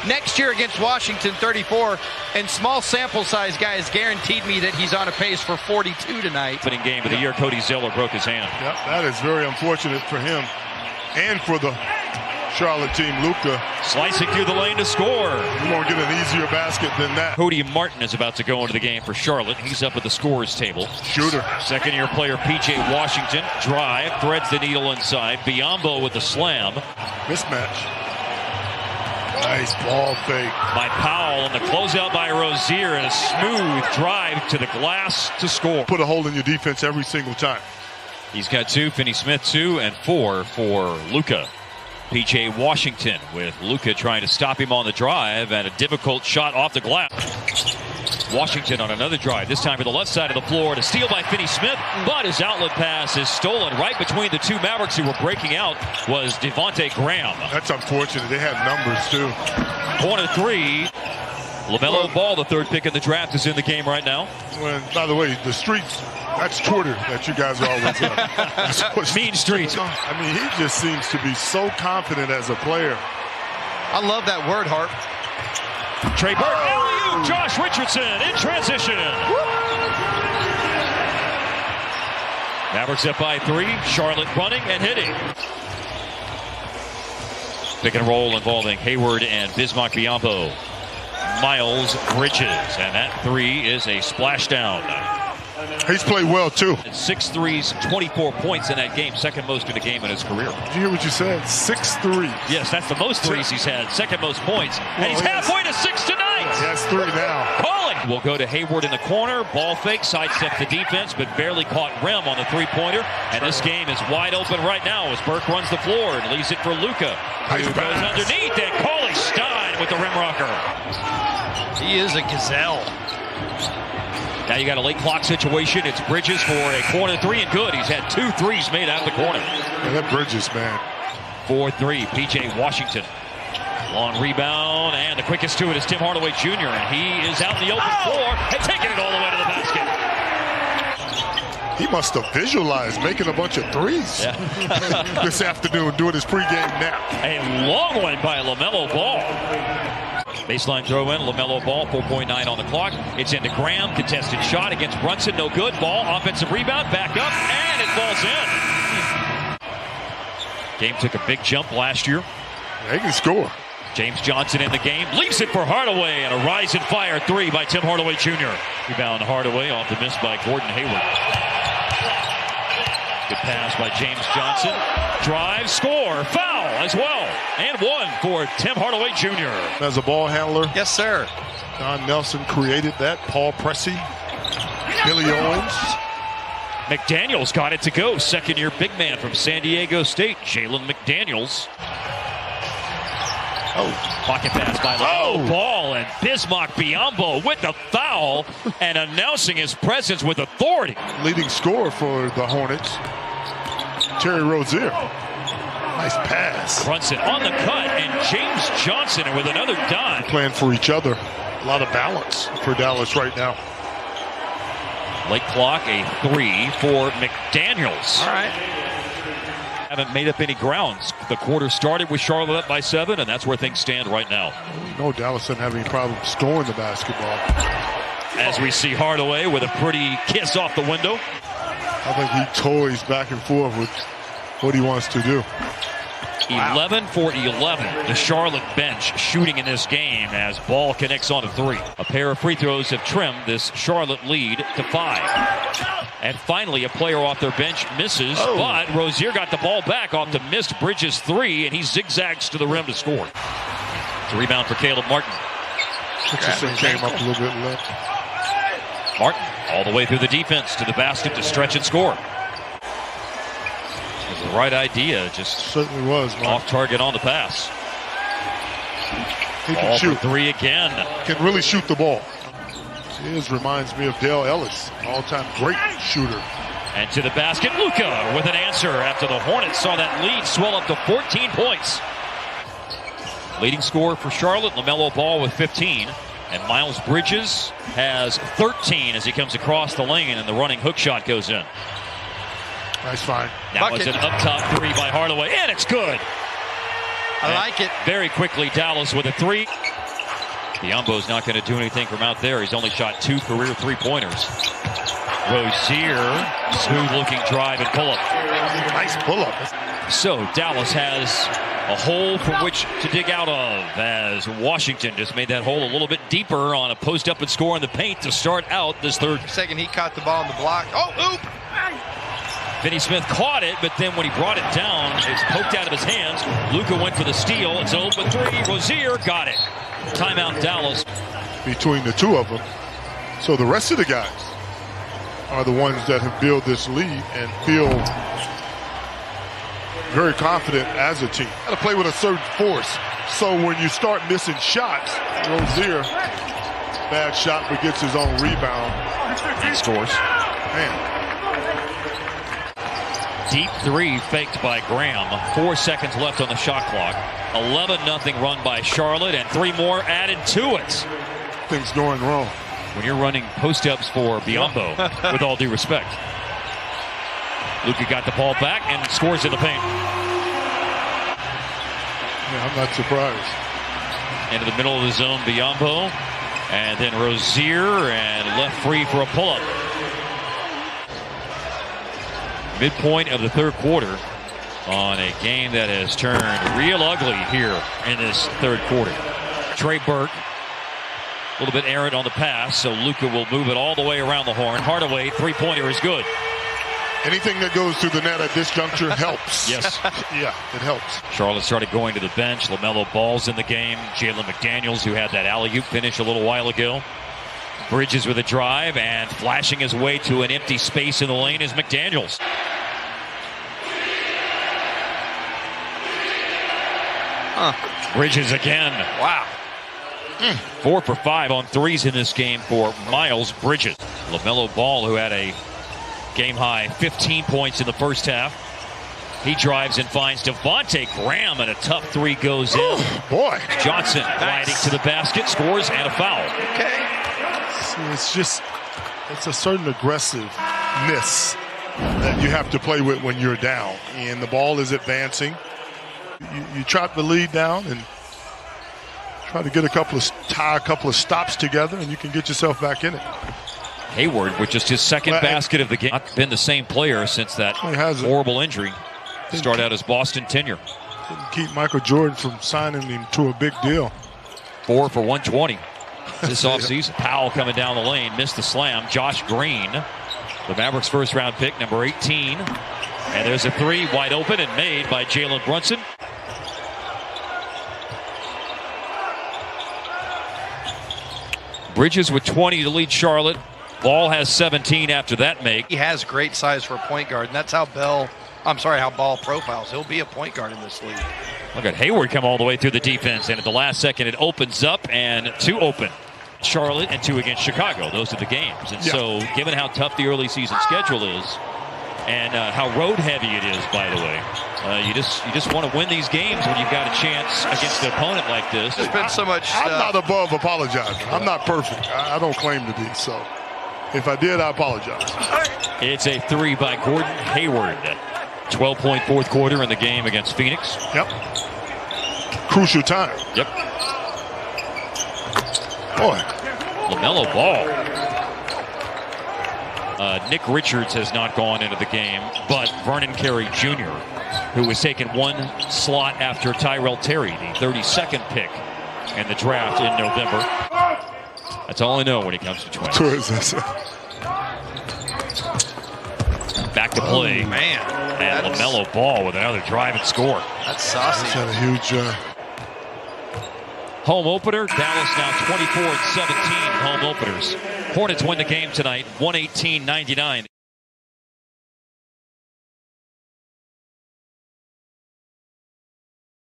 next year against Washington, 34. And small sample size guys guaranteed me that he's on a pace for 42 tonight. Opening game of the year, Cody Zeller broke his hand. Yep, that is very unfortunate for him and for the Charlotte team. Luka slicing through the lane to score. You won't get an easier basket than that. Cody Martin is about to go into the game for Charlotte. He's up at the scorers table. Shooter. Second-year player P.J. Washington. Drive, threads the needle inside. Biyombo with the slam. Mismatch. Nice ball fake. By Powell, and the closeout by Rozier, and a smooth drive to the glass to score. Put a hole in your defense every single time. He's got 2, Finney-Smith 2, and 4 for Luka. P.J. Washington with Luka trying to stop him on the drive, and a difficult shot off the glass. Washington on another drive, this time to the left side of the floor, to steal by Finney-Smith, but his outlet pass is stolen. Right between the two Mavericks who were breaking out was Devontae Graham. That's unfortunate. They had numbers too. Corner 3. LaMelo Ball, the 3rd pick in the draft, is in the game right now. Well, by the way, the streets, that's Twitter that you guys are always Mean streets. I mean, he just seems to be so confident as a player. I love that word, Harp. Trey Burke, alley-oop, Josh Richardson in transition. Mavericks up by 3. Charlotte running and hitting. Pick and roll involving Hayward and Bismack Biyombo. Miles Bridges, and that 3 is a splashdown. He's played well too. 6 threes, 24 points in that game, second most in the game in his career. Did you hear what you said? 6 threes. Yes, that's the most threes he's had, second most points, and he's halfway to 6 tonight. He has 3 now. Calling. We'll go to Hayward in the corner, ball fake, sidestep the defense, but barely caught rim on the three-pointer. And this game is wide open right now as Burke runs the floor and leaves it for Luka, who goes underneath, and Cauley Stein with the rim rocker. He is a gazelle. Now you got a late clock situation. It's Bridges for a corner 3, and good. He's had 2 threes made out of the corner. Yeah, that Bridges, man. 4-3, P.J. Washington. Long rebound, and the quickest to it is Tim Hardaway Jr., and he is out in the open floor and taking it all the way to the basket. He must have visualized making a bunch of threes this afternoon doing his pregame nap. A long one by LaMelo Ball. Baseline throw in, LaMelo Ball, 4.9 on the clock. It's into Graham, contested shot against Brunson, no good. Ball, offensive rebound, back up, and it falls in. Game took a big jump last year. They can score. James Johnson in the game, leaves it for Hardaway, and a rise and fire 3 by Tim Hardaway Jr. Rebound Hardaway off the miss by Gordon Hayward. Good pass by James Johnson. Drive, score, foul as well. And 1 for Tim Hardaway Jr. As a ball handler. Yes, sir. Don Nelson created that. Paul Pressey. Billy Owens. McDaniels got it to go. Second-year big man from San Diego State, Jalen McDaniels. Pocket pass by LaMelo Ball, and Bismack Biyombo with the foul and announcing his presence with authority. Leading scorer for the Hornets, Terry Rozier. Nice pass. Brunson on the cut, and James Johnson with another dime. Playing for each other. A lot of balance for Dallas right now. Late clock, a 3 for McDaniels. All right. Haven't made up any grounds. The quarter started with Charlotte up by 7, and that's where things stand right now. No, Dallas doesn't have any problem scoring the basketball. As we see Hardaway with a pretty kiss off the window. I think he toys back and forth with what he wants to do. 11 for 11. The Charlotte bench shooting in this game as Ball connects on a 3. A pair of free throws have trimmed this Charlotte lead to 5. And finally, a player off their bench misses, but Rozier got the ball back off the missed Bridges 3, and he zigzags to the rim to score. It's a rebound for Caleb Martin. Richardson came up a little bit late. Martin all the way through the defense to the basket to stretch and score. It was the right idea, just certainly was, Mark. Off target on the pass. He can Ball shoot. for 3 again. Can really shoot the ball. He reminds me of Dale Ellis, all-time great shooter. And to the basket, Luka with an answer after the Hornets saw that lead swell up to 14 points. Leading scorer for Charlotte, LaMelo Ball with 15. And Miles Bridges has 13 as he comes across the lane, and the running hook shot goes in. Nice find. Now it's an up-top 3 by Hardaway, and it's good. I like it. Very quickly, Dallas with a 3. Biyombo's not going to do anything from out there. He's only shot 2 career three-pointers. Rozier, smooth-looking drive and pull-up. Nice pull-up. So Dallas has a hole from which to dig out of, as Washington just made that hole a little bit deeper on a post-up and score in the paint to start out this third. Second, he caught the ball on the block. Oh, oop! Finney Smith caught it, but then when he brought it down, it's poked out of his hands. Luka went for the steal. It's an open three. Rozier got it. Timeout, Dallas. Between the two of them. So the rest of the guys are the ones that have built this lead and feel very confident as a team. Got to play with a certain force. So when you start missing shots, Rozier, bad shot, but gets his own rebound. He scores. Man. Deep three faked by Graham. 4 seconds left on the shot clock. 11-0 run by Charlotte, and 3 more added to it. Things going wrong. When you're running post-ups for Biyombo, with all due respect. Luka got the ball back and scores in the paint. Yeah, I'm not surprised. Into the middle of the zone, Biyombo. And then Rozier, and left free for a pull-up. Midpoint of the third quarter on a game that has turned real ugly here in this third quarter. Trey Burke, a little bit errant on the pass, so Luka will move it all the way around the horn. Hardaway, three-pointer is good. Anything that goes through the net at this juncture helps. Yes. Yeah, it helps. Charlotte started going to the bench. LaMelo Ball's in the game. Jalen McDaniels, who had that alley-oop finish a little while ago. Bridges with a drive, and flashing his way to an empty space in the lane is McDaniels. Bridges again. Wow. 4 for 5 on threes in this game for Miles Bridges. LaMelo Ball, who had a game-high 15 points in the first half. He drives and finds Devontae Graham, and a tough three goes in. Oh, boy. Johnson gliding to the basket, scores, and a foul. Okay. So it's a certain aggressiveness that you have to play with when you're down. And the ball is advancing. You trot the lead down and try to get tie a couple of stops together, and you can get yourself back in it. Hayward with just his second basket of the game. Not been the same player since that horrible injury. Start out his Boston tenure. Didn't keep Michael Jordan from signing him to a big deal. 4 for 120 this offseason. Powell coming down the lane, missed the slam. Josh Green, the Mavericks first round pick, number 18. And there's a three wide open and made by Jalen Brunson. Bridges with 20 to lead Charlotte. Ball has 17 after that make. He has great size for a point guard, and that's how Ball profiles. He'll be a point guard in this league. Look at Hayward come all the way through the defense, and at the last second it opens up, and 2 open. Charlotte and 2 against Chicago. Those are the games. And so given how tough the early season schedule is, and how road heavy it is, by the way, you just want to win these games when you've got a chance against an opponent like this. There's been so much I'm not above apologizing. I'm not perfect. I don't claim to be. So if I did, I apologize. It's a three by Gordon Hayward. 12-point fourth quarter in the game against Phoenix. Yep. Crucial time. Yep. Boy. LaMelo Ball. Nick Richards has not gone into the game, but Vernon Carey Jr., who was taken 1 slot after Tyrell Terry, the 32nd pick in the draft in November. That's all I know when it comes to Twins. Back to play. Oh, man. And LaMelo Ball with another drive and score. That's saucy. He's had a huge home opener. Dallas now 24-17 home openers. Hornets win the game tonight, 118-99.